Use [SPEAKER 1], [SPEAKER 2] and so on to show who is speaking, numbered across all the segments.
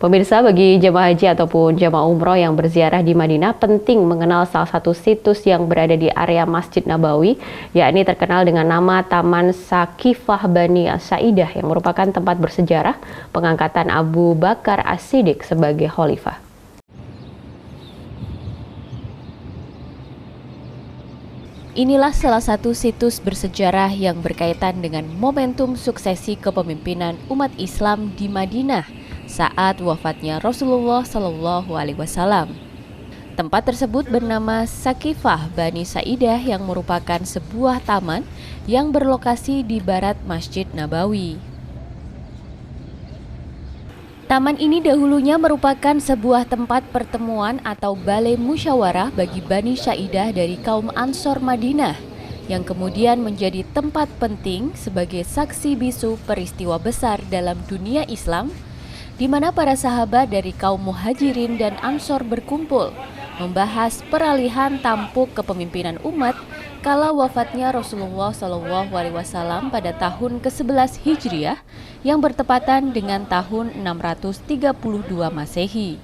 [SPEAKER 1] Pemirsa, bagi jemaah haji ataupun jemaah umroh yang berziarah di Madinah penting mengenal salah satu situs yang berada di area Masjid Nabawi, yakni terkenal dengan nama Taman Sakifah Bani Sa'idah yang merupakan tempat bersejarah pengangkatan Abu Bakar As-Siddiq sebagai khalifah. Inilah salah satu situs bersejarah yang berkaitan dengan momentum suksesi kepemimpinan umat Islam di Madinah saat wafatnya Rasulullah Shallallahu Alaihi Wasallam. Tempat tersebut bernama Sakifah Bani Sa'idah yang merupakan sebuah taman yang berlokasi di barat Masjid Nabawi. Taman ini dahulunya merupakan sebuah tempat pertemuan atau balai musyawarah bagi Bani Sa'idah dari kaum Ansor Madinah, yang kemudian menjadi tempat penting sebagai saksi bisu peristiwa besar dalam dunia Islam, di mana para sahabat dari kaum Muhajirin dan Ansor berkumpul membahas peralihan tampuk kepemimpinan umat kala wafatnya Rasulullah SAW pada tahun ke-11 Hijriah yang bertepatan dengan tahun 632 Masehi.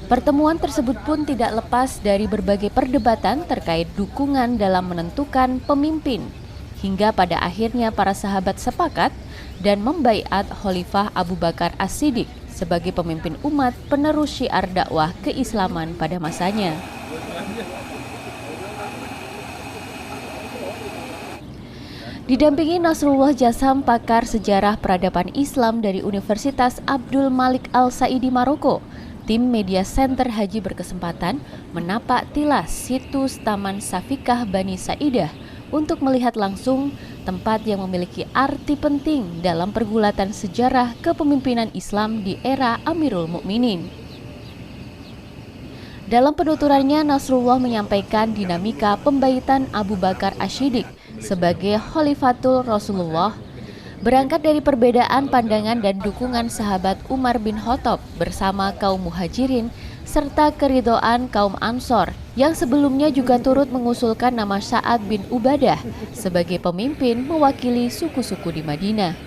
[SPEAKER 1] Pertemuan tersebut pun tidak lepas dari berbagai perdebatan terkait dukungan dalam menentukan pemimpin, hingga pada akhirnya para sahabat sepakat dan membaiat Khalifah Abu Bakar As-Siddiq sebagai pemimpin umat penerus syiar dakwah keislaman pada masanya. Didampingi Nasrullah Jassam, pakar sejarah peradaban Islam dari Universitas Abdul Malik Al-Saidi Maroko, tim Media Center Haji berkesempatan menapak tilas situs Taman Sakifah Bani Sa'idah untuk melihat langsung tempat yang memiliki arti penting dalam pergulatan sejarah kepemimpinan Islam di era Amirul Mukminin. Dalam penuturannya, Nasrullah menyampaikan dinamika pembaitan Abu Bakar As-Siddiq sebagai Khalifatul Rasulullah berangkat dari perbedaan pandangan dan dukungan sahabat Umar bin Khattab bersama kaum Muhajirin serta keridhaan kaum Ansor yang sebelumnya juga turut mengusulkan nama Sa'ad bin Ubadah sebagai pemimpin mewakili suku-suku di Madinah.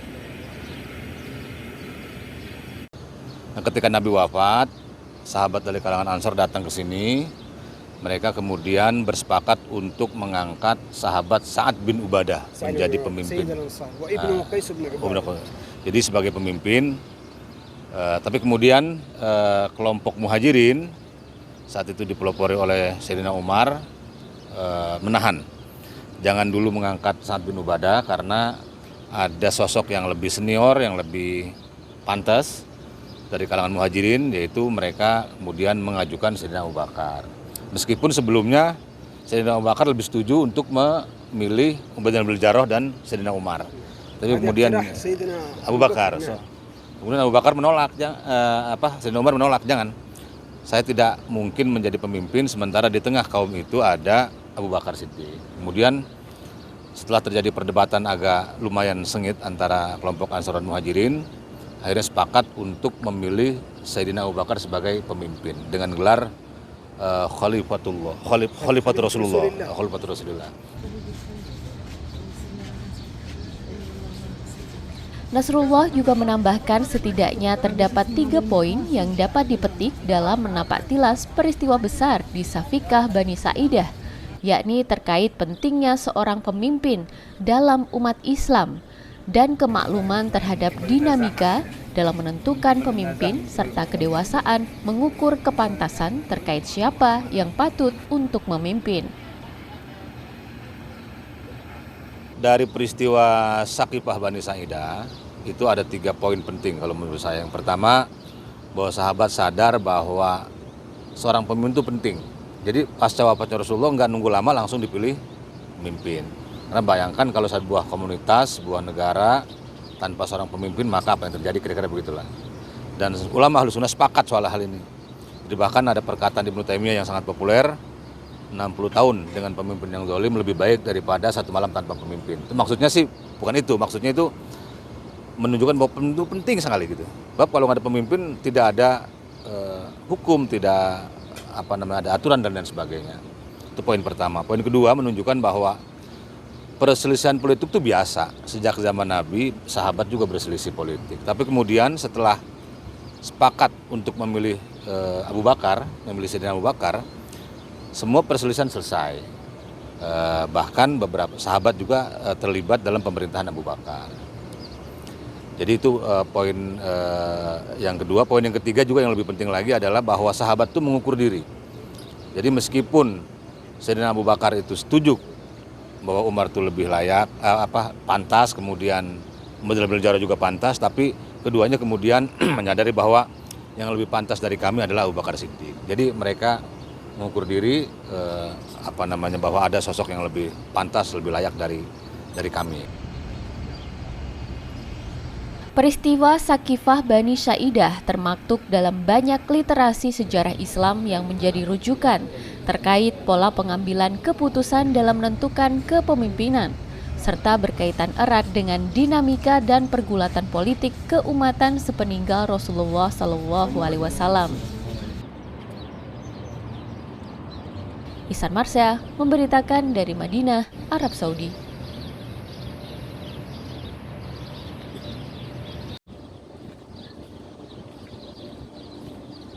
[SPEAKER 2] Ketika Nabi wafat, sahabat dari kalangan Ansor datang ke sini. Mereka kemudian bersepakat untuk mengangkat sahabat Sa'ad bin Ubadah menjadi pemimpin. Jadi sebagai pemimpin, tapi kemudian kelompok Muhajirin saat itu dipelopori oleh Sayyidina Umar menahan. Jangan dulu mengangkat Sa'ad bin Ubadah karena ada sosok yang lebih senior, yang lebih pantas dari kalangan Muhajirin, yaitu mereka kemudian mengajukan Sayyidina Abu Bakar. Meskipun sebelumnya Sayyidina Abu Bakar lebih setuju untuk memilih Ubaidah bin Jarrah dan Sayyidina Umar. Tapi kemudian Abu Bakar, kemudian Abu Bakar menolak, Sayyidina Umar menolak, jangan. Saya tidak mungkin menjadi pemimpin sementara di tengah kaum itu ada Abu Bakar Siddiq. Kemudian setelah terjadi perdebatan agak lumayan sengit antara kelompok Ansor dan Muhajirin, akhirnya sepakat untuk memilih Sayyidina Abu Bakar sebagai pemimpin dengan gelar Khalifatul Rasulullah.
[SPEAKER 1] Nasrullah juga menambahkan setidaknya terdapat 3 poin yang dapat dipetik dalam menapak tilas peristiwa besar di Sakifah Bani Sa'idah, yakni terkait pentingnya seorang pemimpin dalam umat Islam dan kemakluman terhadap dinamika dalam menentukan pemimpin serta kedewasaan mengukur kepantasan terkait siapa yang patut untuk memimpin.
[SPEAKER 2] Dari peristiwa Sakifah Bani Sa'idah itu ada 3 poin penting kalau menurut saya. Yang pertama, bahwa sahabat sadar bahwa seorang pemimpin itu penting. Jadi pasca wafatnya Rasulullah nggak nunggu lama langsung dipilih pemimpin. Karena bayangkan kalau sebuah komunitas, sebuah negara tanpa seorang pemimpin, maka apa yang terjadi, kira-kira begitulah. Dan ulama Ahlus Sunnah sepakat soal hal ini. Jadi bahkan ada perkataan Ibnu Taimiyah yang sangat populer, 60 tahun dengan pemimpin yang zalim lebih baik daripada 1 malam tanpa pemimpin. Itu maksudnya sih bukan itu, maksudnya itu menunjukkan bahwa pemimpin itu penting sekali gitu. Sebab kalau nggak ada pemimpin tidak ada hukum, tidak ada aturan dan lain sebagainya. Itu poin pertama. Poin kedua menunjukkan bahwa perselisihan politik itu biasa. Sejak zaman Nabi, sahabat juga berselisih politik. Tapi kemudian setelah sepakat untuk memilih Abu Bakar, memilih Sayyidina Abu Bakar, semua perselisihan selesai. Bahkan beberapa sahabat juga terlibat dalam pemerintahan Abu Bakar. Jadi itu poin yang kedua. Poin yang ketiga juga yang lebih penting lagi adalah bahwa sahabat itu mengukur diri. Jadi meskipun Sayyidina Abu Bakar itu setuju bahwa Umar itu lebih layak, pantas, kemudian beliau juga pantas, tapi keduanya kemudian menyadari bahwa yang lebih pantas dari kami adalah Abu Bakar Siddiq. Jadi mereka mengukur diri bahwa ada sosok yang lebih pantas, lebih layak dari kami.
[SPEAKER 1] Peristiwa Sakifah Bani Saidah termaktub dalam banyak literasi sejarah Islam yang menjadi rujukan terkait pola pengambilan keputusan dalam menentukan kepemimpinan, serta berkaitan erat dengan dinamika dan pergulatan politik keumatan sepeninggal Rasulullah SAW. Ihsan Marsha memberitakan dari Madinah, Arab Saudi.